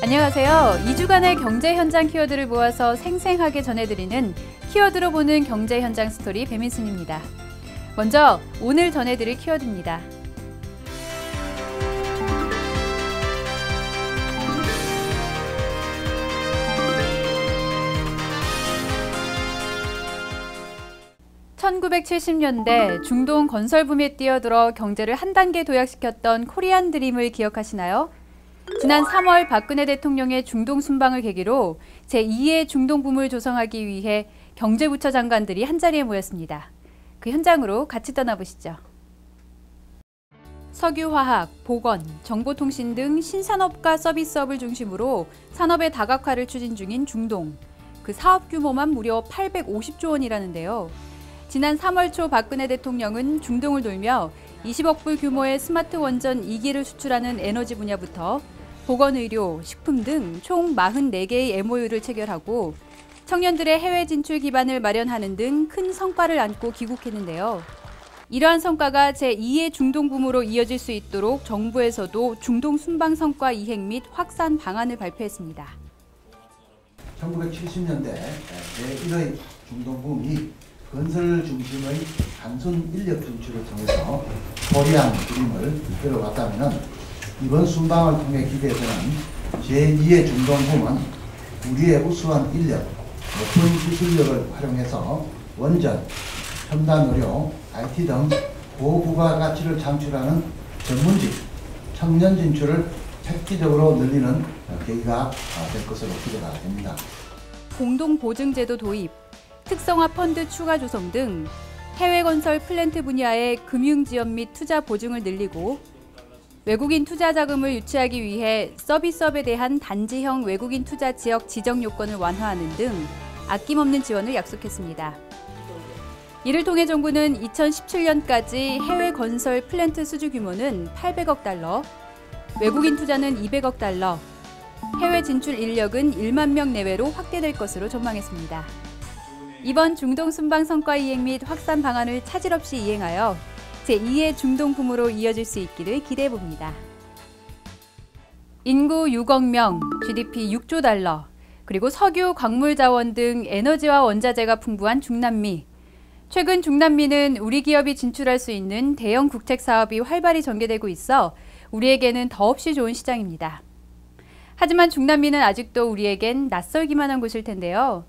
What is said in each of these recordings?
안녕하세요. 2주간의 경제 현장 키워드를 모아서 생생하게 전해드리는 키워드로 보는 경제 현장 스토리 배민순입니다. 먼저 오늘 전해드릴 키워드입니다. (1970년대) 중동 건설붐에 뛰어들어 경제를 한 단계 도약시켰던 코리안 드림을 기억하시나요? 지난 3월 박근혜 대통령의 중동 순방을 계기로 제2의 중동붐을 조성하기 위해 경제부처 장관들이 한자리에 모였습니다. 그 현장으로 같이 떠나보시죠. 석유화학, 보건, 정보통신 등 신산업과 서비스업을 중심으로 산업의 다각화를 추진 중인 중동. 그 사업 규모만 무려 850조 원이라는데요. 지난 3월 초 박근혜 대통령은 중동을 돌며 20억 불 규모의 스마트 원전 2기를 수출하는 에너지 분야부터 보건의료, 식품 등 총 44개의 MOU를 체결하고 청년들의 해외 진출 기반을 마련하는 등 큰 성과를 안고 귀국했는데요. 이러한 성과가 제2의 중동붐으로 이어질 수 있도록 정부에서도 중동 순방 성과 이행 및 확산 방안을 발표했습니다. 1970년대 제1의 중동붐이 건설 중심의 단순 인력 진출을 통해서 코리안 드림을 이끌어갔다면 이번 순방을 통해 기대되는 제2의 중동붐은 우리의 우수한 인력, 높은 기술력을 활용해서 원전, 첨단 의료, IT 등 고부가가치를 창출하는 전문직, 청년 진출을 획기적으로 늘리는 계기가 될 것으로 기대가 됩니다. 공동보증제도 도입, 특성화 펀드 추가 조성 등 해외 건설 플랜트 분야의 금융 지원 및 투자 보증을 늘리고 외국인 투자 자금을 유치하기 위해 서비스업에 대한 단지형 외국인 투자 지역 지정 요건을 완화하는 등 아낌없는 지원을 약속했습니다. 이를 통해 정부는 2017년까지 해외 건설 플랜트 수주 규모는 800억 달러, 외국인 투자는 200억 달러, 해외 진출 인력은 1만 명 내외로 확대될 것으로 전망했습니다. 이번 중동 순방 성과 이행 및 확산 방안을 차질 없이 이행하여 제2의 중동붐으로 이어질 수 있기를 기대해봅니다. 인구 6억 명, GDP 6조 달러, 그리고 석유, 광물 자원 등 에너지와 원자재가 풍부한 중남미. 최근 중남미는 우리 기업이 진출할 수 있는 대형 국책 사업이 활발히 전개되고 있어 우리에게는 더없이 좋은 시장입니다. 하지만 중남미는 아직도 우리에겐 낯설기만 한 곳일 텐데요.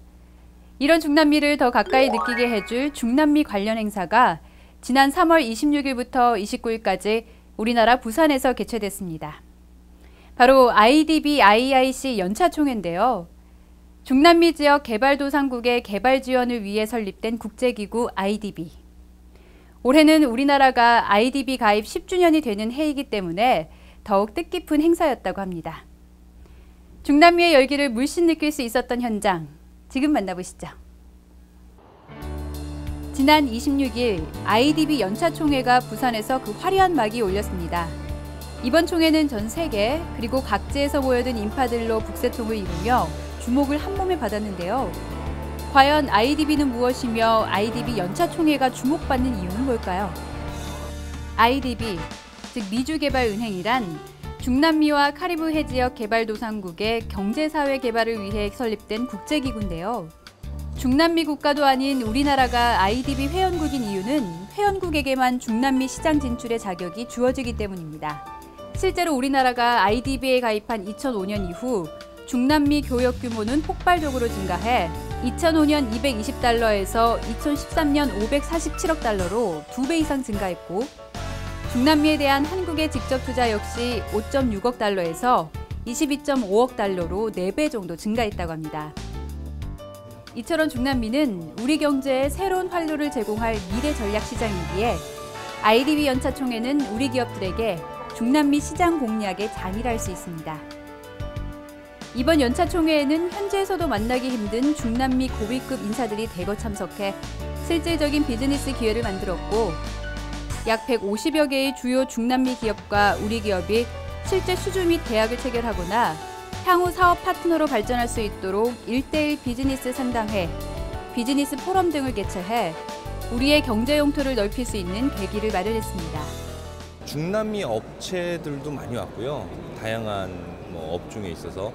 이런 중남미를 더 가까이 느끼게 해줄 중남미 관련 행사가 지난 3월 26일부터 29일까지 우리나라 부산에서 개최됐습니다. 바로 IDB IIC 연차총회인데요. 중남미 지역 개발도상국의 개발 지원을 위해 설립된 국제기구 IDB. 올해는 우리나라가 IDB 가입 10주년이 되는 해이기 때문에 더욱 뜻깊은 행사였다고 합니다. 중남미의 열기를 물씬 느낄 수 있었던 현장, 지금 만나보시죠. 지난 26일 IDB 연차총회가 부산에서 그 화려한 막이 올렸습니다. 이번 총회는 전 세계 그리고 각지에서 모여든 인파들로 북새통을 이루며 주목을 한몸에 받았는데요. 과연 IDB는 무엇이며 IDB 연차총회가 주목받는 이유는 뭘까요? IDB, 즉 미주개발은행이란 중남미와 카리브해 지역 개발도상국의 경제사회 개발을 위해 설립된 국제기구인데요. 중남미 국가도 아닌 우리나라가 IDB 회원국인 이유는 회원국에게만 중남미 시장 진출의 자격이 주어지기 때문입니다. 실제로 우리나라가 IDB에 가입한 2005년 이후 중남미 교역 규모는 폭발적으로 증가해 2005년 220달러에서 2013년 547억 달러로 2배 이상 증가했고 중남미에 대한 한국의 직접 투자 역시 5.6억 달러에서 22.5억 달러로 4배 정도 증가했다고 합니다. 이처럼 중남미는 우리 경제에 새로운 활로를 제공할 미래 전략 시장이기에 IDB 연차총회는 우리 기업들에게 중남미 시장 공략의 장이라 할 수 있습니다. 이번 연차총회에는 현지에서도 만나기 힘든 중남미 고위급 인사들이 대거 참석해 실질적인 비즈니스 기회를 만들었고 약 150여 개의 주요 중남미 기업과 우리 기업이 실제 수주 및 계약을 체결하거나 향후 사업 파트너로 발전할 수 있도록 1:1 비즈니스 상담회, 비즈니스 포럼 등을 개최해 우리의 경제 영토를 넓힐 수 있는 계기를 마련했습니다. 중남미 업체들도 많이 왔고요. 다양한 업종에 있어서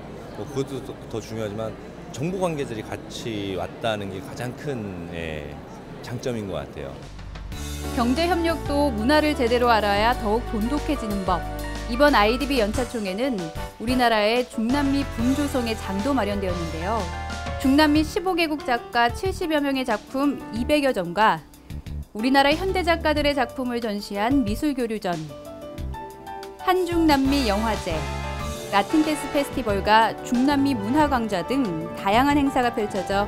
그것도 더 중요하지만 정보 관계자들이 같이 왔다는 게 가장 큰 장점인 것 같아요. 경제 협력도 문화를 제대로 알아야 더욱 돈독해지는 법. 이번 IDB 연차총회는 우리나라의 중남미 분조성의 장도 마련되었는데요. 중남미 15개국 작가 70여 명의 작품 200여 점과 우리나라 현대 작가들의 작품을 전시한 미술교류전, 한중남미 영화제, 라틴댄스 페스티벌과 중남미 문화광좌 등 다양한 행사가 펼쳐져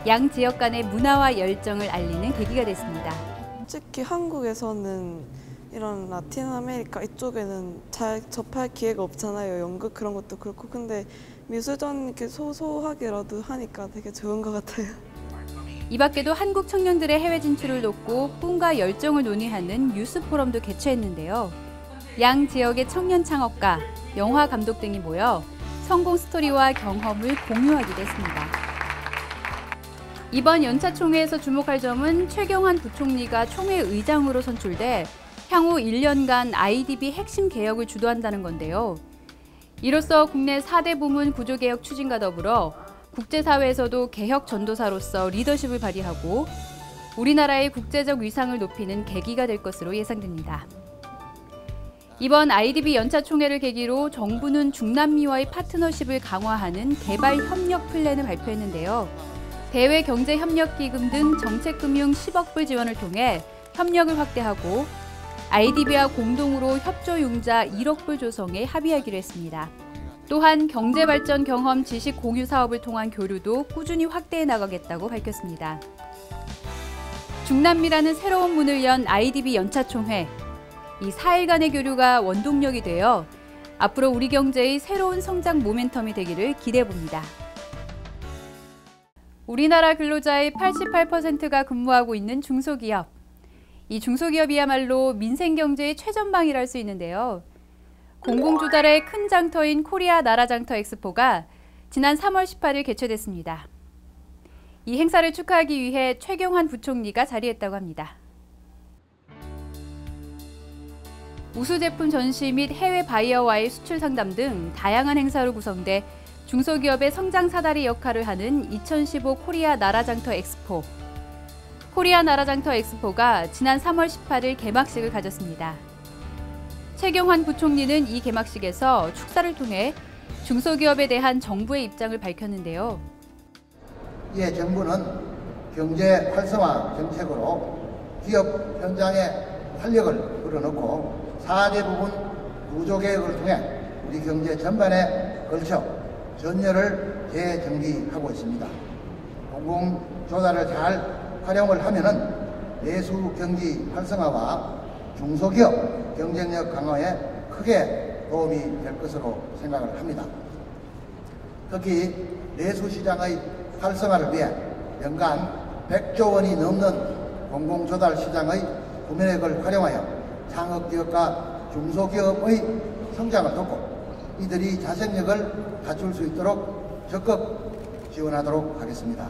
양 지역 간의 문화와 열정을 알리는 계기가 됐습니다. 솔직히 한국에서는 이런 라틴 아메리카 이쪽에는 잘 접할 기회가 없잖아요. 연극 그런 것도 그렇고. 근데 미술전 이렇게 소소하게라도 하니까 되게 좋은 것 같아요. 이 밖에도 한국 청년들의 해외 진출을 돕고 꿈과 열정을 논의하는 뉴스 포럼도 개최했는데요. 양 지역의 청년 창업가, 영화 감독 등이 모여 성공 스토리와 경험을 공유하기도 했습니다. 이번 연차총회에서 주목할 점은 최경환 부총리가 총회 의장으로 선출돼 향후 1년간 IDB 핵심 개혁을 주도한다는 건데요. 이로써 국내 4대 부문 구조개혁 추진과 더불어 국제사회에서도 개혁 전도사로서 리더십을 발휘하고 우리나라의 국제적 위상을 높이는 계기가 될 것으로 예상됩니다. 이번 IDB 연차총회를 계기로 정부는 중남미와의 파트너십을 강화하는 개발 협력 플랜을 발표했는데요. 대외경제협력기금 등 정책금융 10억 불 지원을 통해 협력을 확대하고 IDB와 공동으로 협조융자 1억 불 조성에 합의하기로 했습니다. 또한 경제발전 경험 지식 공유 사업을 통한 교류도 꾸준히 확대해 나가겠다고 밝혔습니다. 중남미라는 새로운 문을 연 IDB 연차총회. 이 4일간의 교류가 원동력이 되어 앞으로 우리 경제의 새로운 성장 모멘텀이 되기를 기대해봅니다. 우리나라 근로자의 88%가 근무하고 있는 중소기업. 이 중소기업이야말로 민생경제의 최전방이라 할 수 있는데요. 공공조달의 큰 장터인 코리아 나라장터 엑스포가 지난 3월 18일 개최됐습니다. 이 행사를 축하하기 위해 최경환 부총리가 자리했다고 합니다. 우수 제품 전시 및 해외 바이어와의 수출 상담 등 다양한 행사로 구성돼 중소기업의 성장 사다리 역할을 하는 2015 코리아 나라장터 엑스포. 코리아 나라장터 엑스포가 지난 3월 18일 개막식을 가졌습니다. 최경환 부총리는 이 개막식에서 축사를 통해 중소기업에 대한 정부의 입장을 밝혔는데요. 이에 정부는 경제 활성화 정책으로 기업 현장에 활력을 불어넣고 4대 부분 구조개혁을 통해 우리 경제 전반에 걸쳐 전열을 재정비하고 있습니다. 공공조달을 잘 활용을 하면은 내수 경기 활성화와 중소기업 경쟁력 강화에 크게 도움이 될 것으로 생각을 합니다. 특히 내수 시장의 활성화를 위해 연간 100조 원이 넘는 공공조달 시장의 구매력을 활용하여 창업기업과 중소기업의 성장을 돕고 이들이 자생력을 갖출 수 있도록 적극 지원하도록 하겠습니다.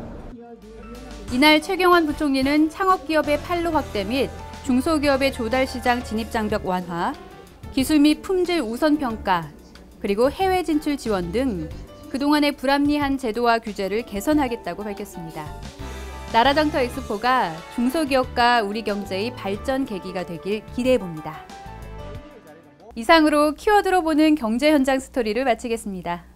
이날 최경환 부총리는 창업기업의 판로 확대 및 중소기업의 조달시장 진입장벽 완화, 기술 및 품질 우선 평가, 그리고 해외 진출 지원 등 그동안의 불합리한 제도와 규제를 개선하겠다고 밝혔습니다. 나라장터 엑스포가 중소기업과 우리 경제의 발전 계기가 되길 기대해봅니다. 이상으로 키워드로 보는 경제 현장 스토리를 마치겠습니다.